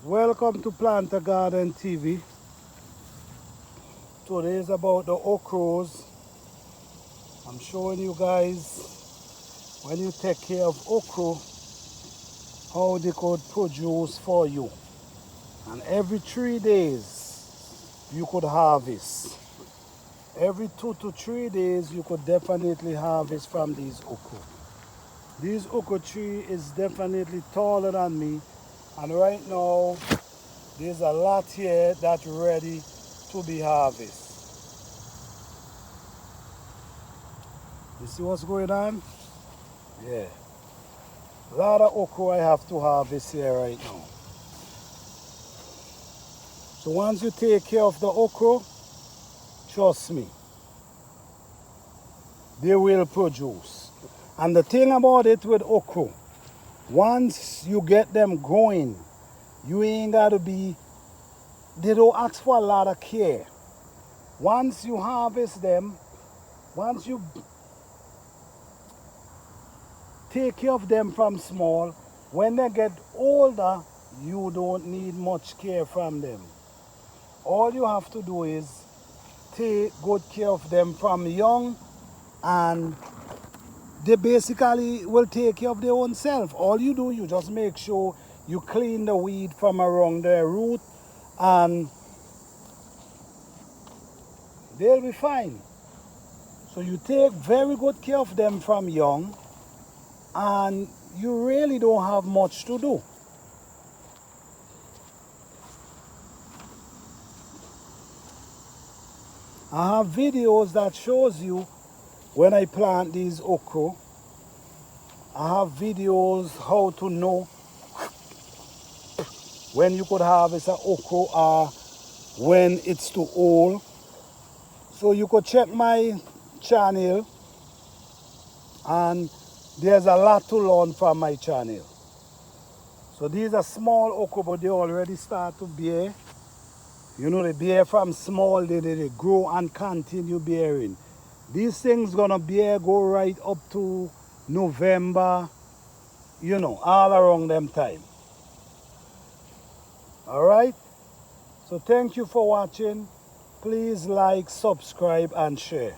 Welcome to Plant a Garden TV. Today is about the okras. I'm showing you guys when you take care of okra, how they could produce for you. And every 3 days you could harvest. Every 2 to 3 days you could definitely harvest from these okra. This okra tree is definitely taller than me, and right now there's a lot here that's ready to be harvested. You see what's going on? Yeah. A lot of okra I have to harvest here right now. So once you take care of the okra, trust me, they will produce. And the thing about it with okra, once you get them growing, you ain't got to be, they don't ask for a lot of care. Once you harvest them, once you take care of them from small, when they get older, you don't need much care from them. All you have to do is take good care of them from young, and they basically will take care of their own self. All you do, you just make sure you clean the weed from around their root, and they'll be fine. So you take very good care of them from young, and you really don't have much to do. I have videos that shows you when I plant these okra. I have videos how to know when you could harvest an okra or when it's too old. So you could check my channel, and there's a lot to learn from my channel. So these are small okra, but they already start to bear. You know, they bear from small, they grow and continue bearing. These things gonna bear, go right up to November, you know, all around them time. All right? So thank you for watching. Please like, subscribe, and share.